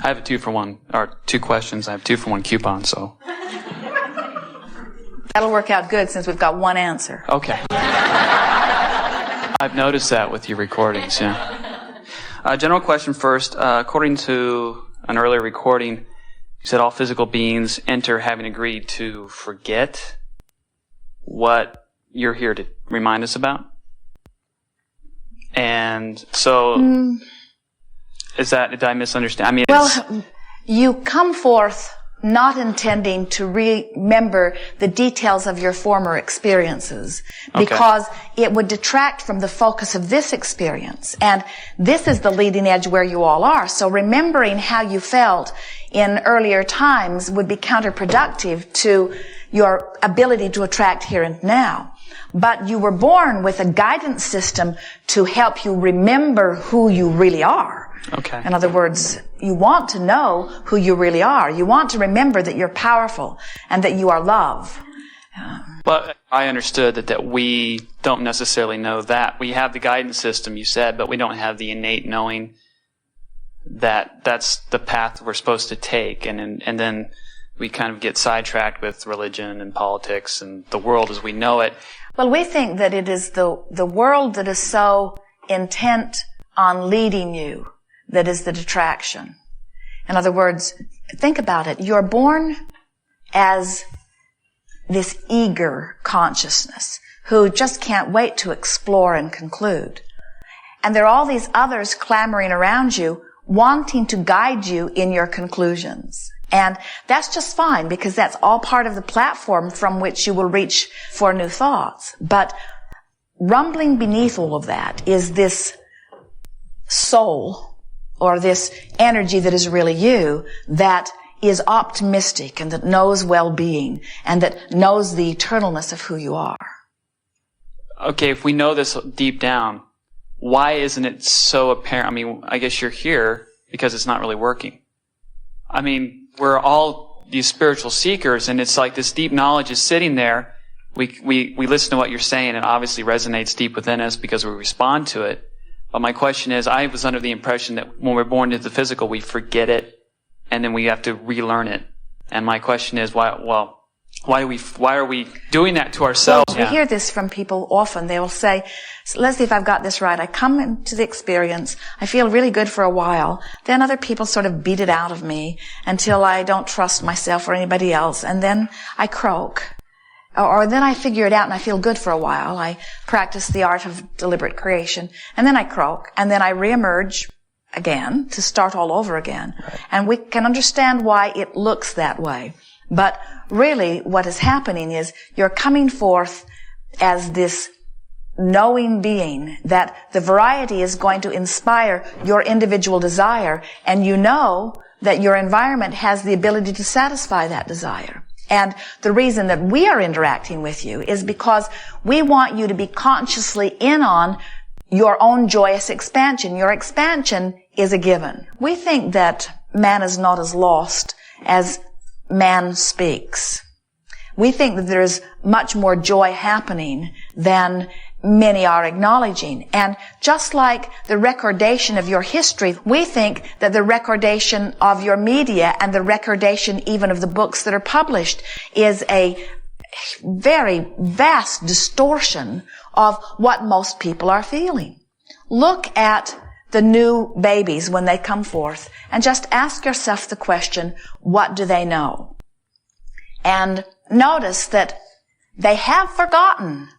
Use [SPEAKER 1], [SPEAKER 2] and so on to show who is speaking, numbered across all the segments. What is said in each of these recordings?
[SPEAKER 1] I have a 2-for-1, or 2 questions. I have 2-for-1 coupon, so.
[SPEAKER 2] That'll work out good since we've got one answer.
[SPEAKER 1] Okay. I've noticed that with your recordings, yeah. General question first. According to an earlier recording, you said all physical beings enter having agreed to forget what you're here to remind us about. And so, did I misunderstand? I mean,
[SPEAKER 2] well, you come forth not intending to remember the details of your former experiences, because it would detract from the focus of this experience. And this is the leading edge where you all are. So remembering how you felt in earlier times would be counterproductive to your ability to attract here and now. But you were born with a guidance system to help you remember who you really are.
[SPEAKER 1] Okay.
[SPEAKER 2] In other words, you want to know who you really are. You want to remember that you're powerful and that you are love.
[SPEAKER 1] But I understood that we don't necessarily know that. We have the guidance system, you said, but we don't have the innate knowing that that's the path we're supposed to take. And then we kind of get sidetracked with religion and politics and the world as we know it.
[SPEAKER 2] Well, we think that it is the world that is so intent on leading you that is the detraction. In other words, think about it. You're born as this eager consciousness who just can't wait to explore and conclude. And there are all these others clamoring around you, wanting to guide you in your conclusions. And that's just fine, because that's all part of the platform from which you will reach for new thoughts. But rumbling beneath all of that is this soul, or this energy that is really you, that is optimistic and that knows well-being and that knows the eternalness of who you are.
[SPEAKER 1] Okay, if we know this deep down, why isn't it so apparent? I mean, I guess you're here because it's not really working. I mean, we're all these spiritual seekers, and it's like this deep knowledge is sitting there. We listen to what you're saying, and it obviously resonates deep within us because we respond to it. But my question is, I was under the impression that when we're born into the physical, we forget it, and then we have to relearn it. And my question is, why are we doing that to ourselves?
[SPEAKER 2] Well, we hear this from people often. They will say, let's see if I've got this right. I come into the experience, I feel really good for a while. Then other people sort of beat it out of me until I don't trust myself or anybody else. And then I croak. Or then I figure it out and I feel good for a while. I practice the art of deliberate creation. And then I croak. And then I reemerge again to start all over again. Right. And we can understand why it looks that way. But really what is happening is you're coming forth as this knowing being, that the variety is going to inspire your individual desire. And you know that your environment has the ability to satisfy that desire. And the reason that we are interacting with you is because we want you to be consciously in on your own joyous expansion. Your expansion is a given. We think that man is not as lost as man speaks. We think that there is much more joy happening than many are acknowledging. And just like the recordation of your history, we think that the recordation of your media and the recordation even of the books that are published is a very vast distortion of what most people are feeling. Look at the new babies when they come forth and just ask yourself the question, what do they know? And notice that they have forgotten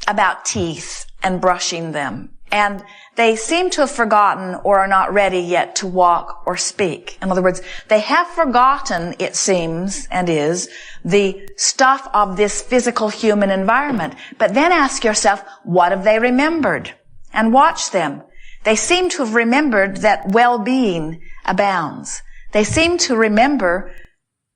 [SPEAKER 2] about teeth and brushing them. And they seem to have forgotten or are not ready yet to walk or speak. In other words, they have forgotten, it seems, and is, the stuff of this physical human environment. But then ask yourself, what have they remembered? And watch them. They seem to have remembered that well-being abounds. They seem to remember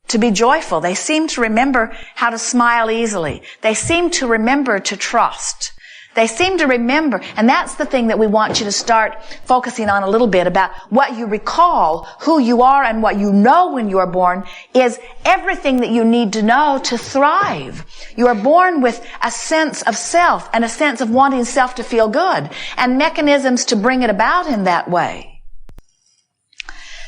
[SPEAKER 2] to be joyful. They seem to remember how to smile easily. They seem to remember to trust. They seem to remember, and that's the thing that we want you to start focusing on a little bit about what you recall, who you are, and what you know when you are born is everything that you need to know to thrive. You are born with a sense of self and a sense of wanting self to feel good and mechanisms to bring it about in that way.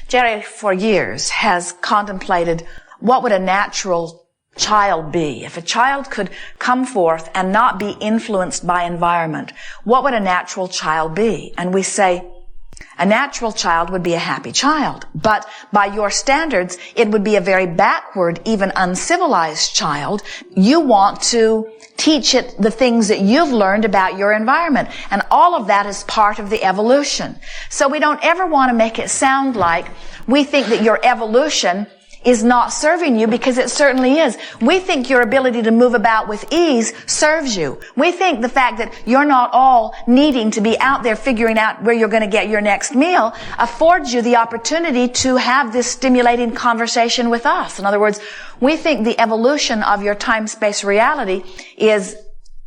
[SPEAKER 2] Jerry, for years, has contemplated what would a natural child be? If a child could come forth and not be influenced by environment, what would a natural child be? And we say, a natural child would be a happy child. But by your standards, it would be a very backward, even uncivilized child. You want to teach it the things that you've learned about your environment. And all of that is part of the evolution. So we don't ever want to make it sound like we think that your evolution is not serving you, because it certainly is. We think your ability to move about with ease serves you. We think the fact that you're not all needing to be out there figuring out where you're going to get your next meal affords you the opportunity to have this stimulating conversation with us. In other words, we think the evolution of your time-space reality is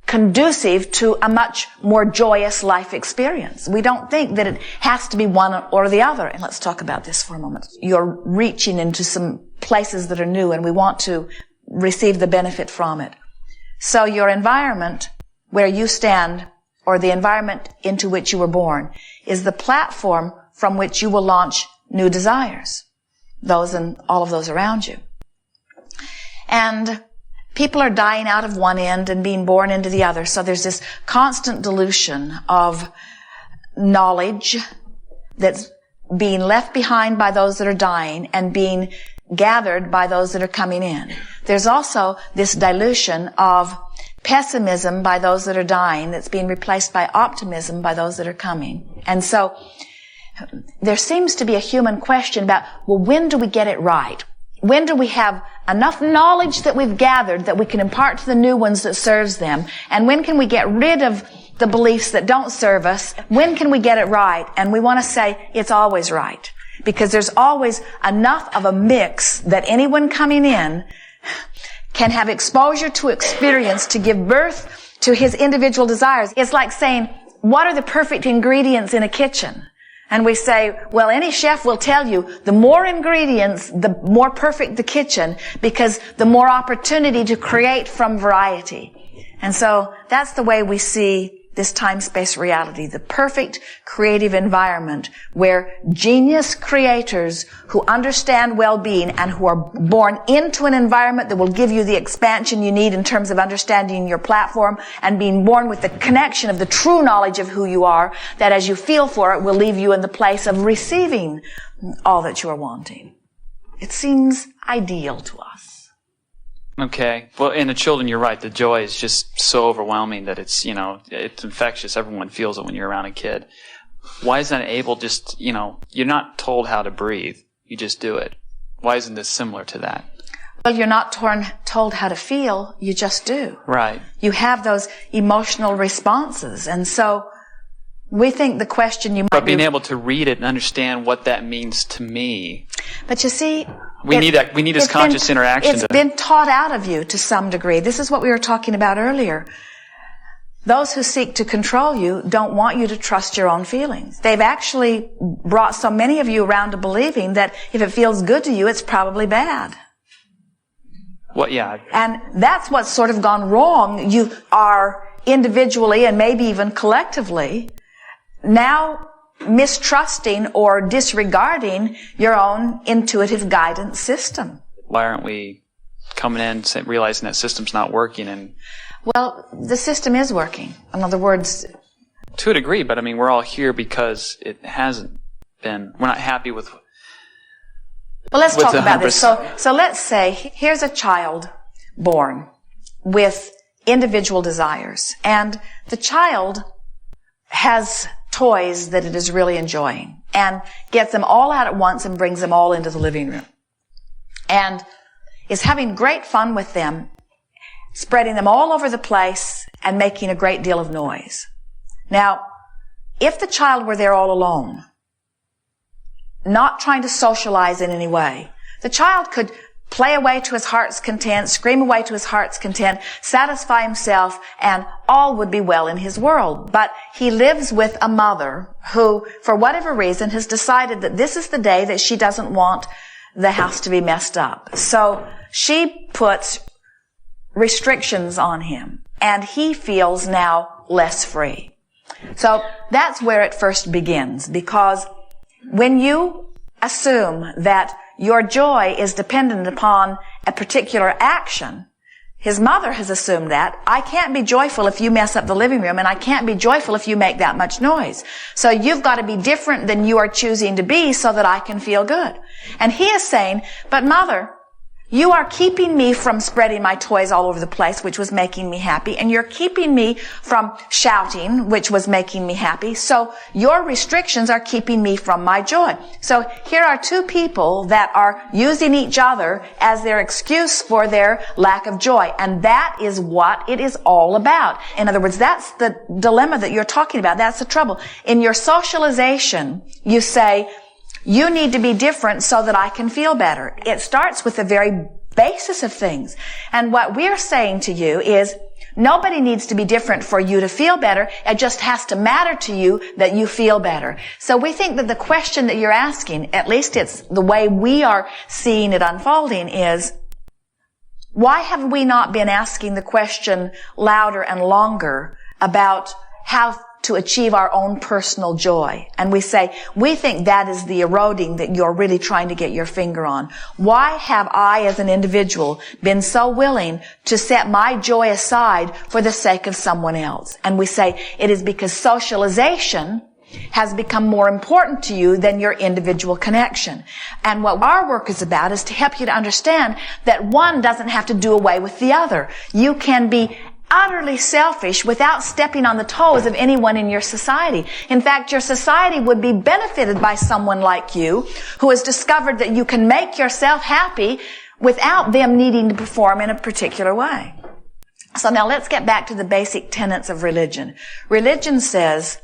[SPEAKER 2] conducive to a much more joyous life experience. We don't think that it has to be one or the other. And let's talk about this for a moment. You're reaching into some places that are new, and we want to receive the benefit from it. So your environment where you stand, or the environment into which you were born, is the platform from which you will launch new desires. Those and all of those around you. And people are dying out of one end and being born into the other. So there's this constant dilution of knowledge that's being left behind by those that are dying and being gathered by those that are coming in. There's also this dilution of pessimism by those that are dying that's being replaced by optimism by those that are coming. And so there seems to be a human question about, well, when do we get it right? When do we have enough knowledge that we've gathered that we can impart to the new ones that serves them? And when can we get rid of the beliefs that don't serve us? When can we get it right? And we want to say it's always right. Because there's always enough of a mix that anyone coming in can have exposure to experience to give birth to his individual desires. It's like saying, what are the perfect ingredients in a kitchen? And we say, well, any chef will tell you the more ingredients, the more perfect the kitchen, because the more opportunity to create from variety. And so that's the way we see this time-space reality, the perfect creative environment where genius creators who understand well-being and who are born into an environment that will give you the expansion you need in terms of understanding your platform and being born with the connection of the true knowledge of who you are, that as you feel for it will leave you in the place of receiving all that you are wanting. It seems ideal to us.
[SPEAKER 1] Okay. Well, in the children, you're right. The joy is just so overwhelming that it's, it's infectious. Everyone feels it when you're around a kid. Why isn't it able just, you're not told how to breathe. You just do it. Why isn't this similar to that?
[SPEAKER 2] Well, you're not told how to feel. You just do.
[SPEAKER 1] Right.
[SPEAKER 2] You have those emotional responses. And so we think the question you might
[SPEAKER 1] But being able to read it and understand what that means to me.
[SPEAKER 2] But you see,
[SPEAKER 1] we need this conscious interaction.
[SPEAKER 2] It's been taught out of you to some degree. This is what we were talking about earlier. Those who seek to control you don't want you to trust your own feelings. They've actually brought so many of you around to believing that if it feels good to you, it's probably bad.
[SPEAKER 1] Well, yeah.
[SPEAKER 2] And that's what's sort of gone wrong. You are individually and maybe even collectively now mistrusting or disregarding your own intuitive guidance system.
[SPEAKER 1] Why aren't we coming in realizing that system's not working? And
[SPEAKER 2] well, the system is working. In other words,
[SPEAKER 1] to a degree, but we're all here because it hasn't been. We're not happy with.
[SPEAKER 2] Well, let's talk about this. So let's say here's a child born with individual desires, and the child has toys that it is really enjoying and gets them all out at once and brings them all into the living room and is having great fun with them, spreading them all over the place and making a great deal of noise. Now, if the child were there all alone, not trying to socialize in any way, the child could play away to his heart's content, scream away to his heart's content, satisfy himself, and all would be well in his world. But he lives with a mother who, for whatever reason, has decided that this is the day that she doesn't want the house to be messed up. So she puts restrictions on him, and he feels now less free. So that's where it first begins, because when you assume that your joy is dependent upon a particular action. His mother has assumed that. I can't be joyful if you mess up the living room, and I can't be joyful if you make that much noise. So you've got to be different than you are choosing to be so that I can feel good. And he is saying, but mother, you are keeping me from spreading my toys all over the place, which was making me happy, and you're keeping me from shouting, which was making me happy. So your restrictions are keeping me from my joy. So here are two people that are using each other as their excuse for their lack of joy, and that is what it is all about. In other words, that's the dilemma that you're talking about. That's the trouble. In your socialization, you say, you need to be different so that I can feel better. It starts with the very basis of things. And what we're saying to you is, nobody needs to be different for you to feel better. It just has to matter to you that you feel better. So we think that the question that you're asking, at least it's the way we are seeing it unfolding, is, why have we not been asking the question louder and longer about how to achieve our own personal joy? And we say, we think that is the eroding that you're really trying to get your finger on. Why have I as an individual been so willing to set my joy aside for the sake of someone else? And we say, it is because socialization has become more important to you than your individual connection. And what our work is about is to help you to understand that one doesn't have to do away with the other. You can be utterly selfish without stepping on the toes of anyone in your society. In fact, your society would be benefited by someone like you who has discovered that you can make yourself happy without them needing to perform in a particular way. So now let's get back to the basic tenets of religion. Religion says,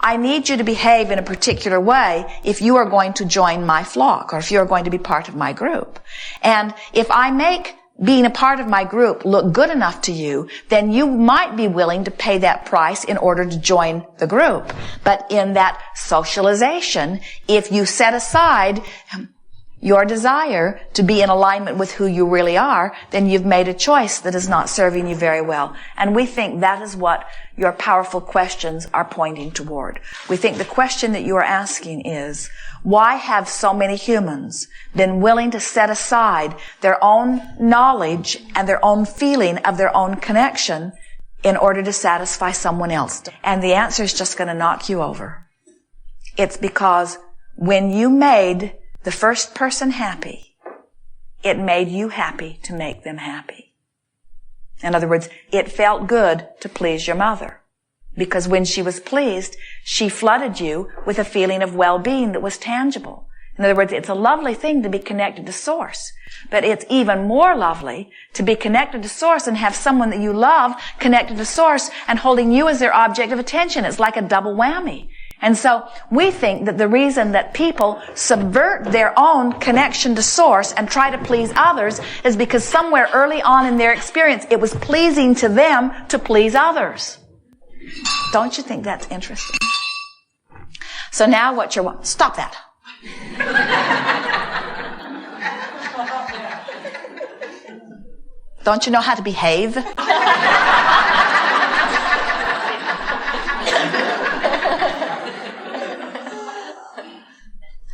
[SPEAKER 2] I need you to behave in a particular way if you are going to join my flock, or if you are going to be part of my group. And if I make being a part of my group look good enough to you, then you might be willing to pay that price in order to join the group. But in that socialization, if you set aside your desire to be in alignment with who you really are, then you've made a choice that is not serving you very well. And we think that is what your powerful questions are pointing toward. We think the question that you are asking is, why have so many humans been willing to set aside their own knowledge and their own feeling of their own connection in order to satisfy someone else? And the answer is just going to knock you over. It's because when you made the first person happy, it made you happy to make them happy. In other words, it felt good to please your mother. Because when she was pleased, she flooded you with a feeling of well-being that was tangible. In other words, it's a lovely thing to be connected to Source. But it's even more lovely to be connected to Source and have someone that you love connected to Source and holding you as their object of attention. It's like a double whammy. And so we think that the reason that people subvert their own connection to Source and try to please others is because somewhere early on in their experience, it was pleasing to them to please others. Don't you think that's interesting? So now what you're... Stop that. Don't you know how to behave?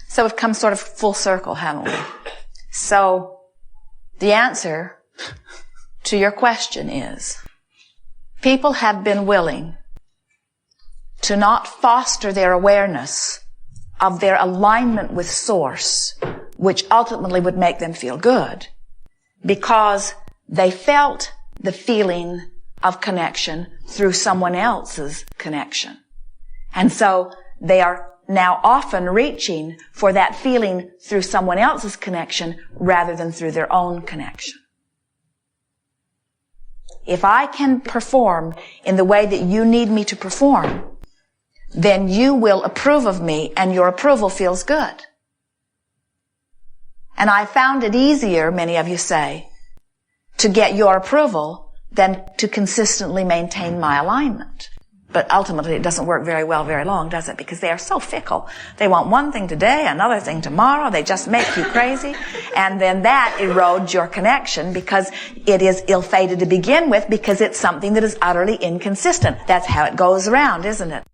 [SPEAKER 2] So we've come sort of full circle, haven't we? So the answer to your question is, people have been willing to not foster their awareness of their alignment with Source, which ultimately would make them feel good, because they felt the feeling of connection through someone else's connection. And so they are now often reaching for that feeling through someone else's connection rather than through their own connection. If I can perform in the way that you need me to perform, then you will approve of me, and your approval feels good. And I found it easier, many of you say, to get your approval than to consistently maintain my alignment. But ultimately, it doesn't work very well very long, does it? Because they are so fickle. They want one thing today, another thing tomorrow. They just make you crazy. And then that erodes your connection because it is ill-fated to begin with, because it's something that is utterly inconsistent. That's how it goes around, isn't it?